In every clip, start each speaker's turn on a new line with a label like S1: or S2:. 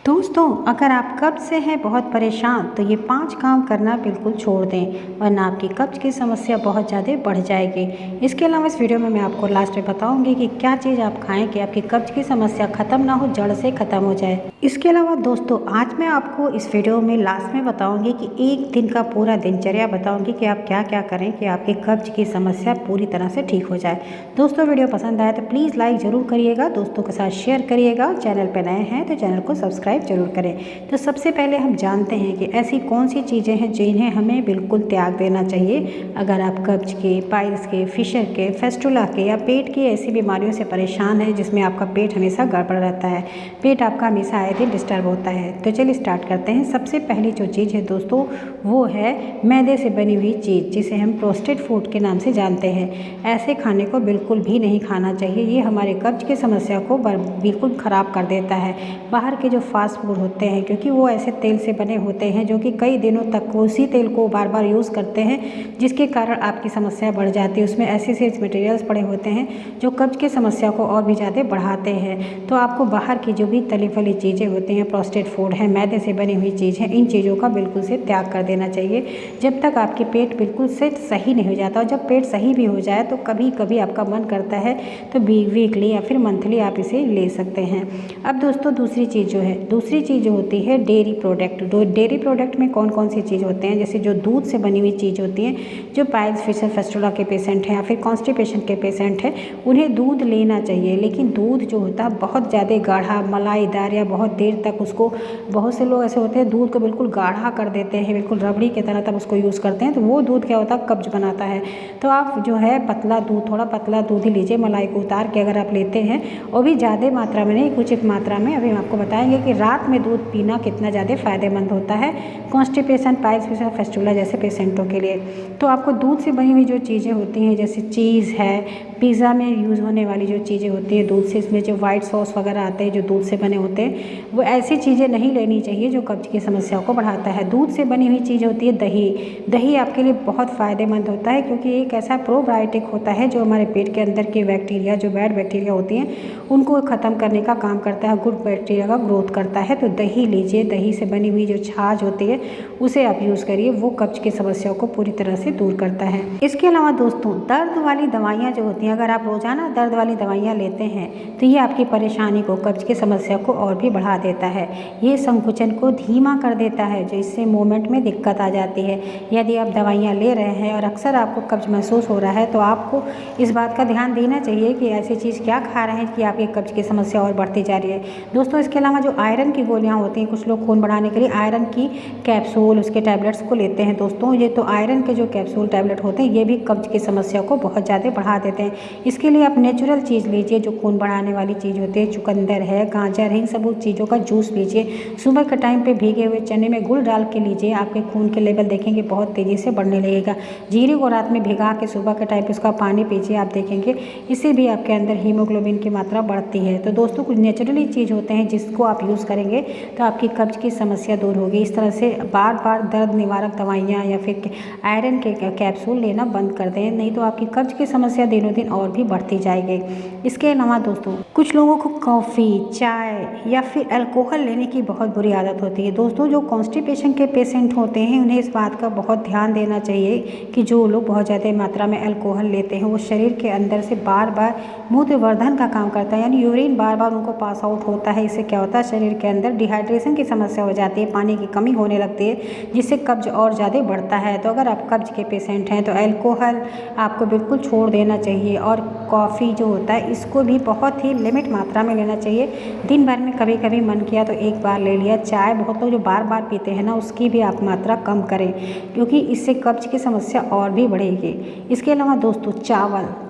S1: दोस्तों, अगर आप कब्ज़ से हैं बहुत परेशान तो ये 5 काम करना बिल्कुल छोड़ दें, वरना आपकी कब्ज़ की समस्या बहुत ज़्यादा बढ़ जाएगी। इसके अलावा इस वीडियो में मैं आपको लास्ट में बताऊंगी कि क्या चीज़ आप खाएं कि आपकी कब्ज़ की समस्या ख़त्म ना हो, जड़ से ख़त्म हो जाए। इसके अलावा दोस्तों, आज मैं आपको इस वीडियो में लास्ट में बताऊँगी कि एक दिन का पूरा दिनचर्या बताऊँगी कि आप क्या क्या करें कि आपकी कब्ज़ की समस्या पूरी तरह से ठीक हो जाए। दोस्तों, वीडियो पसंद आए तो प्लीज़ लाइक ज़रूर करिएगा, दोस्तों के साथ शेयर करिएगा। चैनल पर नए हैं तो चैनल को सब्सक्राइब जरूर करें। तो सबसे पहले हम जानते हैं कि ऐसी कौन सी चीज़ें हैं जिन्हें हमें बिल्कुल त्याग देना चाहिए अगर आप कब्ज के, पाइल्स के, फिशर के, फेस्टुला के या पेट की ऐसी बीमारियों से परेशान हैं जिसमें आपका पेट हमेशा गड़बड़ रहता है, पेट आपका हमेशा आए दिन डिस्टर्ब होता है। तो चलिए स्टार्ट करते हैं। सबसे पहली जो चीज़ है दोस्तों, वो है मैदे से बनी हुई चीज़, जिसे हम प्रोस्टेट फूड के नाम से जानते हैं। ऐसे खाने को बिल्कुल भी नहीं खाना चाहिए, ये हमारे कब्ज की समस्या को बिल्कुल ख़राब कर देता है। बाहर के जो फास्ट फूड होते हैं, क्योंकि वो ऐसे तेल से बने होते हैं जो कि कई दिनों तक उसी तेल को बार बार यूज़ करते हैं, जिसके कारण आपकी समस्या बढ़ जाती है। उसमें ऐसे मटेरियल्स पड़े होते हैं जो कब्ज की समस्या को और भी ज़्यादा बढ़ाते हैं। तो आपको बाहर की जो भी तली फली चीज़ें होती हैं, प्रोस्टेट फूड है, मैदे से बनी हुई चीज़ है, इन चीज़ों का बिल्कुल से त्याग कर देना चाहिए जब तक आपके पेट बिल्कुल से सही नहीं हो जाता। और जब पेट सही भी हो जाए तो कभी कभी आपका मन करता है तो वीकली या फिर मंथली आप इसे ले सकते हैं। अब दोस्तों, दूसरी चीज़ जो होती है डेयरी प्रोडक्ट। डेयरी प्रोडक्ट में कौन कौन सी चीज़ होते हैं, जैसे जो दूध से बनी हुई चीज़ होती है, जो पाइल्स, फिशर, फेस्टुला के पेशेंट हैं या फिर कॉन्स्टिपेशन के पेशेंट हैं, उन्हें दूध लेना चाहिए। लेकिन दूध जो होता है बहुत ज़्यादा गाढ़ा, मलाईदार या बहुत देर तक उसको, बहुत से लोग ऐसे होते हैं दूध को बिल्कुल गाढ़ा कर देते हैं, बिल्कुल रबड़ी की तरह तब उसको यूज़ करते हैं, तो वो दूध क्या होता है, कब्ज बनाता है। तो आप जो है पतला दूध, थोड़ा पतला दूध ही लीजिए, मलाई को उतार के अगर आप लेते हैं, और भी ज़्यादा मात्रा में नहीं, कुछ एक मात्रा में। अभी हम आपको बताएंगे कि रात में दूध पीना कितना ज़्यादा फ़ायदेमंद होता है कॉन्स्टिपेशन, पाइल्स, फिशर, फेस्टुला जैसे पेशेंटों के लिए। तो आपको दूध से बनी हुई जो चीज़ें होती हैं, जैसे चीज़ है, पिज़्ज़ा में यूज़ होने वाली जो चीज़ें होती है दूध से, इसमें जो वाइट सॉस वगैरह आते हैं जो दूध से बने होते हैं, वो ऐसी चीज़ें नहीं लेनी चाहिए जो कब्ज की समस्या को बढ़ाता है। दूध से बनी हुई चीज़ होती है दही। दही आपके लिए बहुत फ़ायदेमंद होता है, क्योंकि एक ऐसा प्रोबायोटिक होता है जो हमारे पेट के अंदर के बैक्टीरिया, जो बैड बैक्टीरिया होती हैं, उनको ख़त्म करने का काम करता है, गुड बैक्टीरिया का ग्रोथ करता है। तो दही लीजिए, दही से बनी हुई जो छाछ होती है उसे आप यूज़ करिए, वो कब्ज की समस्या को पूरी तरह से दूर करता है। इसके अलावा दोस्तों, दर्द वाली दवाइयाँ जो होती हैं, अगर आप रोज़ाना दर्द वाली दवाइयाँ लेते हैं तो ये आपकी परेशानी को, कब्ज की समस्या को और भी बढ़ा देता है। ये संकुचन को धीमा कर देता है, जो इससे मूवमेंट में दिक्कत आ जाती है। यदि आप दवाइयाँ ले रहे हैं और अक्सर आपको कब्ज महसूस हो रहा है, तो आपको इस बात का ध्यान देना चाहिए कि ऐसी चीज़ क्या खा रहे हैं कि आपकी कब्ज की समस्या और बढ़ती जा रही है। दोस्तों, इसके अलावा जो आयरन की गोलियाँ होती हैं, कुछ लोग खून बढ़ाने के लिए आयरन की कैप्सूल, उसके टैबलेट्स को लेते हैं। दोस्तों, ये तो आयरन के जो कैप्सूल टैबलेट होते हैं, ये भी कब्ज की समस्या को बहुत ज़्यादा बढ़ा देते हैं। इसके लिए आप नेचुरल चीज़ लीजिए, जो खून बढ़ाने वाली चीज़ होती है, चुकंदर है, गाजर है, इन सब चीज़ों का जूस लीजिए। सुबह के टाइम पे भीगे हुए चने में गुड़ डाल के लीजिए, आपके खून के लेवल देखेंगे बहुत तेज़ी से बढ़ने लगेगा। जीरे को रात में भिगा के सुबह के टाइम पे उसका पानी पीजिए, आप देखेंगे इससे भी आपके अंदर हीमोग्लोबिन की मात्रा बढ़ती है। तो दोस्तों, कुछ नेचुरली चीज़ होते हैं जिसको आप यूज़ करेंगे तो आपकी कब्ज की समस्या दूर होगी। इस तरह से बार बार दर्द निवारक दवाइयाँ या फिर आयरन के कैप्सूल लेना बंद कर दें, नहीं तो आपकी कब्ज की समस्या दिनों दिन और भी बढ़ती जाएगी। इसके अलावा दोस्तों, कुछ लोगों को कॉफ़ी, चाय या फिर अल्कोहल लेने की बहुत बुरी आदत होती है। दोस्तों, जो कॉन्स्टिपेशन के पेशेंट होते हैं उन्हें इस बात का बहुत ध्यान देना चाहिए कि जो लोग बहुत ज़्यादा मात्रा में अल्कोहल लेते हैं, वो शरीर के अंदर से बार बार मूत्रवर्धन का काम करता है, यानी यूरिन बार बार उनको पास आउट होता है। इससे क्या होता है, शरीर के अंदर डिहाइड्रेशन की समस्या हो जाती है, पानी की कमी होने लगती है, जिससे कब्ज और ज़्यादा बढ़ता है। तो अगर आप कब्ज के पेशेंट हैं तो अल्कोहल आपको बिल्कुल छोड़ देना चाहिए, और कॉफ़ी जो होता है इसको भी बहुत ही लिमिट मात्रा में लेना चाहिए। दिन भर में कभी कभी मन किया तो एक बार ले लिया। चाय बहुत लोग जो बार बार पीते हैं ना, उसकी भी आप मात्रा कम करें, क्योंकि इससे कब्ज की समस्या और भी बढ़ेगी। इसके अलावा दोस्तों,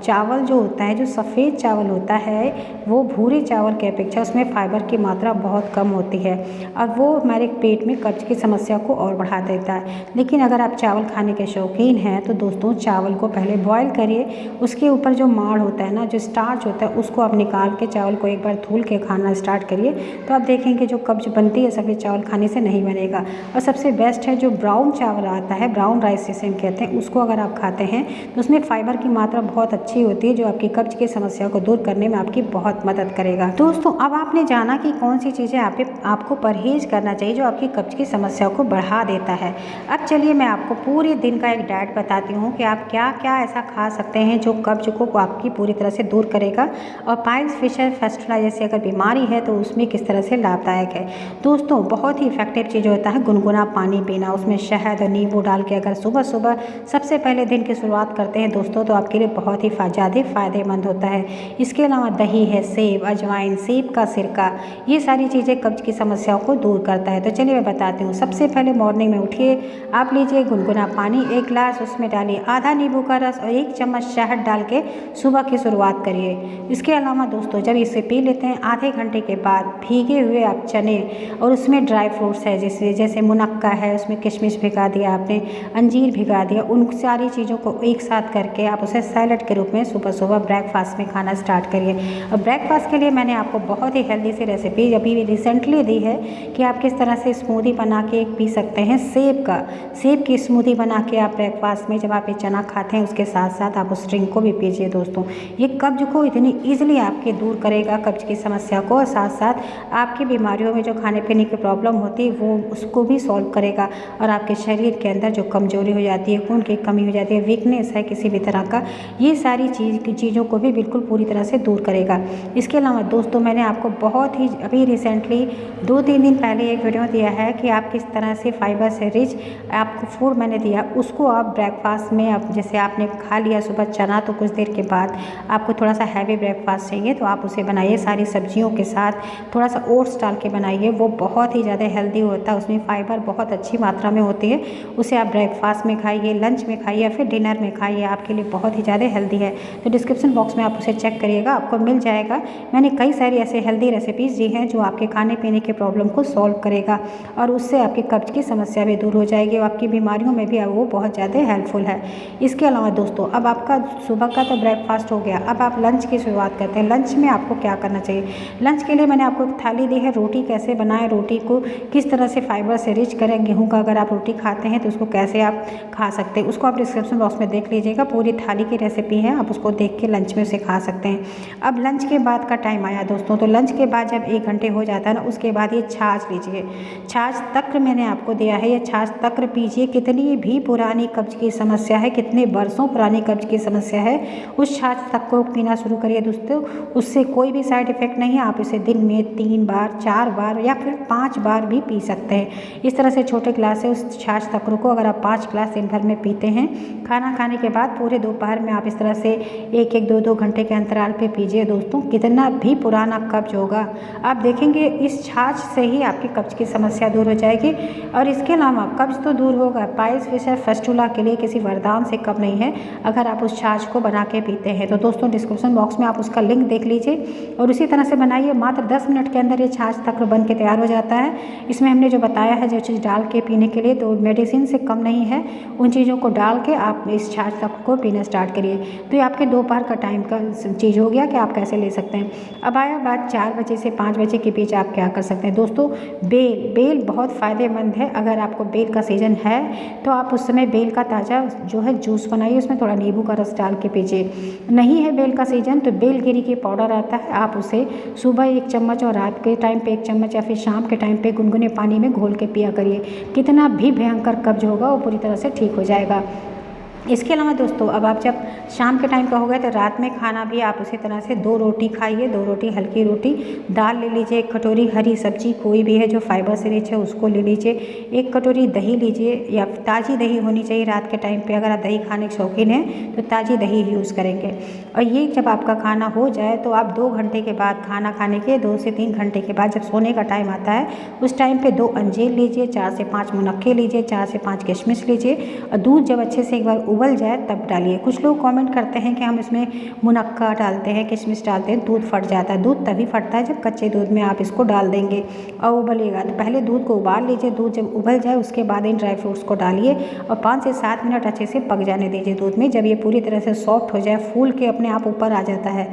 S1: चावल जो होता है, जो सफ़ेद चावल होता है, वो भूरे चावल की अपेक्षा उसमें फाइबर की मात्रा बहुत कम होती है, और वो हमारे पेट में कब्ज की समस्या को और बढ़ा देता है। लेकिन अगर आप चावल खाने के शौकीन हैं तो दोस्तों, चावल को पहले बॉयल करिए, उसके ऊपर जो माड़ होता है ना, जो स्टार्च होता है, उसको आप निकाल के चावल को एक बार धुल के खाना स्टार्ट करिए, तो आप देखेंगे जो कब्ज बनती है सफ़ेद चावल खाने से नहीं बनेगा। और सबसे बेस्ट है जो ब्राउन चावल आता है, ब्राउन राइस जिसे हम कहते हैं, उसको अगर आप खाते हैं तो उसमें फाइबर की मात्रा बहुत अच्छी होती है, जो आपकी कब्ज की समस्या को दूर करने में आपकी बहुत मदद करेगा। दोस्तों, अब आपने जाना कि कौन सी चीज़ें आपको परहेज़ करना चाहिए जो आपकी कब्ज़ की समस्या को बढ़ा देता है। अब चलिए मैं आपको पूरे दिन का एक डाइट बताती हूँ कि आप क्या क्या ऐसा खा सकते हैं जो कब्ज़ को आपकी पूरी तरह से दूर करेगा और पाइल्स फिशर फेस्टुला जैसी अगर बीमारी है तो उसमें किस तरह से लाभदायक है। दोस्तों बहुत ही इफेक्टिव चीज़ होता है गुनगुना पानी पीना, उसमें शहद और नींबू डाल के अगर सुबह सुबह सबसे पहले दिन की शुरुआत करते हैं दोस्तों तो आपके लिए बहुत ही ज़्यादा फ़ायदेमंद होता है। इसके अलावा दही है, सेब, अजवाइन, सेब का सिरका, ये सारी चीज़ें कब्ज़ की समस्याओं को दूर करता है। तो चलिए मैं बताती हूँ। सबसे पहले मॉर्निंग में उठिए, आप लीजिए गुनगुना पानी 1 गिलास, उसमें डालिए आधा नींबू का रस और 1 चम्मच शहद डाल के सुबह की शुरुआत करिए। इसके अलावा दोस्तों जब इसे पी लेते हैं आधे घंटे के बाद भीगे हुए आप चने और उसमें ड्राई फ्रूट्स है जैसे मुनक्का है, उसमें किशमिश भिगा दिया आपने, अंजीर भिगा दिया, उन सारी चीज़ों को एक साथ करके आप उसे सैलड के रूप में सुबह सुबह ब्रेकफास्ट में खाना स्टार्ट करिए। और ब्रेकफास्ट के लिए मैंने आपको बहुत ही हेल्दी सी रेसिपी अभी रिसेंटली दी है कि आप किस तरह से स्मूदी बना के पी सकते हैं। सेब की स्मूदी बना के आप ब्रेकफास्ट में जब आप ये चना खाते हैं उसके साथ साथ आप उस ड्रिंक को भी पीजिए दोस्तों। ये कब्ज को इतनी ईजिली आपके दूर करेगा, कब्ज की समस्या को, और साथ साथ आपकी बीमारियों में जो खाने पीने की प्रॉब्लम होती है वो उसको भी सॉल्व करेगा और आपके शरीर के अंदर जो कमजोरी हो जाती है, खून की कमी हो जाती है, वीकनेस है किसी भी तरह का, ये सारी चीज़ों को भी बिल्कुल पूरी तरह से दूर करेगा। इसके अलावा दोस्तों मैंने आपको बहुत ही अभी रिसेंटली 2-3 दिन पहले एक वीडियो दिया है कि आप किस तरह से फाइबर से रिच आपको फूड मैंने दिया, उसको आप ब्रेकफास्ट में आप जैसे आपने खा लिया सुबह चना तो कुछ देर के बाद आपको थोड़ा सा हैवी ब्रेकफास्ट चाहिए तो आप उसे बनाइए सारी सब्जियों के साथ, थोड़ा सा ओट्स डाल के बनाइए, वो बहुत ही ज़्यादा हेल्दी होता है, उसमें फाइबर बहुत अच्छी मात्रा में होती है। उसे आप ब्रेकफास्ट में खाइए, लंच में खाइए या फिर डिनर में खाइए, आपके लिए बहुत ही ज़्यादा हेल्दी है। तो डिस्क्रिप्शन बॉक्स में आप उसे चेक करिएगा, आपको मिल जाएगा। मैंने कई सारी ऐसे हेल्दी रेसिपीज़ दी हैं जो आपके खाने पीने के प्रॉब्लम को सॉल्व करेगा और उससे आपकी कब्ज की समस्या भी दूर हो जाएगी और आपकी बीमारियों में भी वो बहुत ज़्यादा हेल्पफुल है। इसके अलावा दोस्तों अब आपका सुबह का तो ब्रेकफास्ट हो गया, अब आप लंच की शुरुआत करते हैं। लंच में आपको क्या करना चाहिए? लंच के लिए मैंने आपको एक थाली दी है, रोटी कैसे बनाएं, रोटी को किस तरह से फाइबर से रिच करें। गेहूं का अगर आप रोटी खाते हैं तो उसको कैसे आप खा सकते हैं, उसको आप डिस्क्रिप्शन बॉक्स में देख लीजिएगा, पूरी थाली की रेसिपी है, आप उसको देख के लंच में उसे खा सकते हैं। अब लंच के बाद का टाइम आया दोस्तों, तो लंच के बाद जब 1 घंटे हो जाता है ना, उसके बाद ये छाछ लीजिए। छाछ तक्र मैंने आपको दिया है, ये छाछ तक्र पीजिए। कितनी भी पुरानी कब्ज की समस्या है, कितने बरसों पुरानी कब्ज की समस्या है, उस छाछ तक को पीना शुरू करिए दोस्तों। उससे कोई भी साइड इफेक्ट नहीं है, आप इसे दिन में 3 बार 4 बार या फिर 5 बार भी पी सकते हैं। इस तरह से छोटे गिलास से उस छाछ तक्र को अगर आप 5 गिलास दिन भर में पीते हैं, खाना खाने के बाद पूरे दोपहर में आप इस तरह से 1-1 2-2 घंटे के अंतराल पे पीजिए दोस्तों। कितना भी पुराना कब्ज होगा आप देखेंगे इस छाछ से ही आपकी कब्ज की समस्या दूर हो जाएगी। और इसके अलावा कब्ज तो दूर होगा, पाइल्स फिशर फेस्टुला के लिए किसी वरदान से कम नहीं है अगर आप उस छाछ को बना के पीते हैं। तो दोस्तों डिस्क्रिप्शन बॉक्स में आप उसका लिंक देख लीजिए और उसी तरह से बनाइए। मात्र 10 मिनट के अंदर ये छाछ तक्र बन के तैयार हो जाता है। इसमें हमने जो बताया है जो चीज़ डाल के पीने के लिए, तो मेडिसिन से कम नहीं है, उन चीज़ों को डाल के आप इस छाछ तक्र को पीना स्टार्ट करिए। तो ये आपके दोपहर का टाइम का चीज़ हो गया कि आप कैसे ले सकते हैं। अब आया बात 4 बजे से 5 बजे के बीच आप क्या कर सकते हैं दोस्तों। बेल बहुत फ़ायदेमंद है। अगर आपको बेल का सीज़न है तो आप उस समय बेल का ताज़ा जो है जूस बनाइए, उसमें थोड़ा नींबू का रस डाल के पीजिए। नहीं है बेल का सीज़न तो बेलगिरी की पाउडर आता है, आप उसे सुबह 1 चम्मच और रात के टाइम पे 1 चम्मच या फिर शाम के टाइम पे गुनगुने पानी में घोल के पिया करिए। कितना भी भयंकर कब्ज होगा वो पूरी तरह से ठीक हो जाएगा। इसके अलावा दोस्तों अब आप जब शाम के टाइम का हो गया तो रात में खाना भी आप उसी तरह से 2 रोटी खाइए, 2 रोटी हल्की रोटी, दाल ले लीजिए, 1 कटोरी हरी सब्जी कोई भी है जो फाइबर से रिच है उसको ले लीजिए, 1 कटोरी दही लीजिए या ताज़ी दही होनी चाहिए रात के टाइम पे। अगर आप दही खाने के शौकीन हैं तो ताज़ी दही यूज़ करेंगे। और ये जब आपका खाना हो जाए तो आप 2 घंटे के बाद खाना खाने के 2 से 3 घंटे के बाद जब सोने का टाइम आता है उस टाइम पे 2 अंजीर लीजिए, 4 से 5 मुनक्के लीजिए, 4 से 5 किशमिश लीजिए और दूध जब अच्छे से एक बार उबल जाए तब डालिए। कुछ लोग कमेंट करते हैं कि हम इसमें मुनक्का डालते हैं, किशमिश डालते हैं, दूध फट जाता है। दूध तभी फटता है जब कच्चे दूध में आप इसको डाल देंगे और उबलेगा। तो पहले दूध को उबाल लीजिए, दूध जब उबल जाए उसके बाद इन ड्राई फ्रूट्स को डालिए और 5 से 7 मिनट अच्छे से पक जाने दीजिए दूध में। जब ये पूरी तरह से सॉफ्ट हो जाए, फूल के अपने आप ऊपर आ जाता है,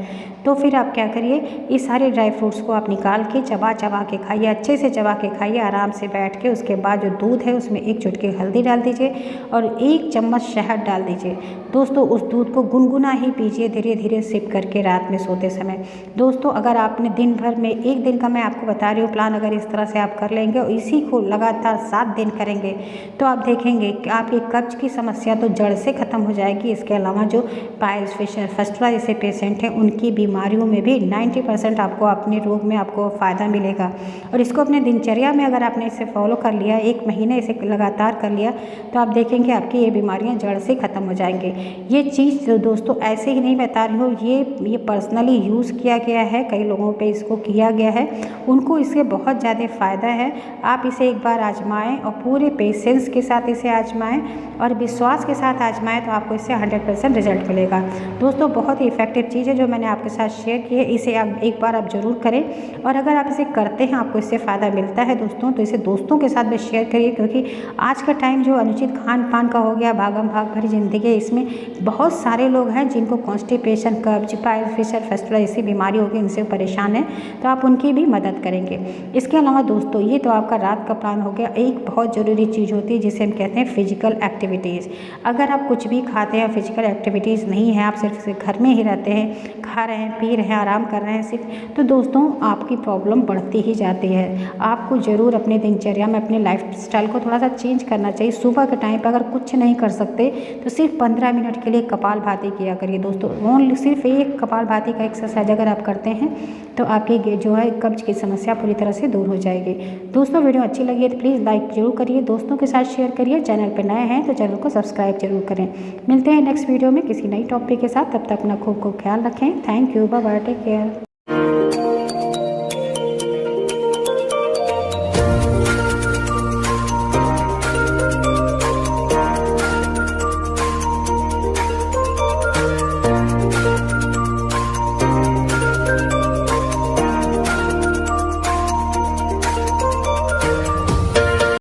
S1: तो फिर आप क्या करिए, इस सारे ड्राई फ्रूट्स को आप निकाल के चबा चबा के खाइए, अच्छे से चबा के खाइए आराम से बैठ के। उसके बाद जो दूध है उसमें 1 चुटकी हल्दी डाल दीजिए और 1 चम्मच शहद डाल दीजिए। दोस्तों उस दूध को गुनगुना ही पीजिए, धीरे धीरे सिप करके रात में सोते समय। दोस्तों अगर आपने दिन भर में, एक दिन का मैं आपको बता रही हूँ प्लान, अगर इस तरह से आप कर लेंगे और इसी को लगातार 7 दिन करेंगे तो आप देखेंगे कि आपकी कब्ज की समस्या तो जड़ से ख़त्म हो जाएगी। इसके अलावा जो पाइल्स, फिशर, फस्टुला जैसे पेशेंट हैं उनकी बीमारियों में भी 90% आपको अपने रोग में आपको फ़ायदा मिलेगा। और इसको अपने दिनचर्या में अगर आपने इसे फॉलो कर लिया, 1 महीने इसे लगातार कर लिया, तो आप देखेंगे आपकी ये बीमारियां जड़ से ख़त्म हो जाएंगे। ये चीज़ दोस्तों ऐसे ही नहीं बता रही हूँ, ये पर्सनली यूज़ किया गया है, कई लोगों पे इसको किया गया है, उनको इससे बहुत ज़्यादा फ़ायदा है। आप इसे एक बार आजमाएं और पूरे पेशेंस के साथ इसे आजमाएं और विश्वास के साथ आजमाएं तो आपको इससे 100% रिजल्ट मिलेगा। दोस्तों बहुत ही इफेक्टिव चीज़ है जो मैंने आपके साथ शेयर की है, इसे आप एक बार आप ज़रूर करें। और अगर आप इसे करते हैं, आपको इससे फ़ायदा मिलता है दोस्तों, तो इसे दोस्तों के साथ भी शेयर करिए, क्योंकि आज का टाइम जो अनुचित खान पान का हो गया, भागम भाग भरी ज़िंदगी है, इसमें बहुत सारे लोग हैं जिनको कॉन्स्टिपेशन, कब्ज, पाइल्स, फिशर, फस्टुला ऐसी बीमारी होगी, इनसे परेशान है, तो आप उनकी भी मदद करेंगे। इसके अलावा दोस्तों ये तो आपका रात का प्लान हो गया। एक बहुत ज़रूरी चीज़ होती है जिसे हम कहते हैं फिजिकल एक्टिविटीज़। अगर आप कुछ भी खाते हैं, फिजिकल एक्टिविटीज़ नहीं है, आप सिर्फ घर में ही रहते हैं, खा रहे हैं, पी रहे हैं, आराम कर रहे हैं सिर्फ, तो दोस्तों आपकी प्रॉब्लम बढ़ती ही जाती है। आपको ज़रूर अपने दिनचर्या में अपने लाइफस्टाइल को थोड़ा सा चेंज करना चाहिए। सुबह के टाइम पर अगर कुछ नहीं कर सकते तो सिर्फ 15 मिनट के लिए कपालभाति किया करिए दोस्तों। ओनली सिर्फ एक कपालभाति का एक्सरसाइज अगर आप करते हैं तो आपकी जो है कब्ज की समस्या पूरी तरह से दूर हो जाएगी। दोस्तों वीडियो अच्छी लगी है तो प्लीज़ लाइक जरूर करिए, दोस्तों के साथ शेयर करिए, चैनल पर नए हैं तो चैनल को सब्सक्राइब जरूर करें। मिलते हैं नेक्स्ट वीडियो में किसी नई टॉपिक के साथ, तब तक अपना खूब ख्याल रखें। Thank you, bye bye, take care.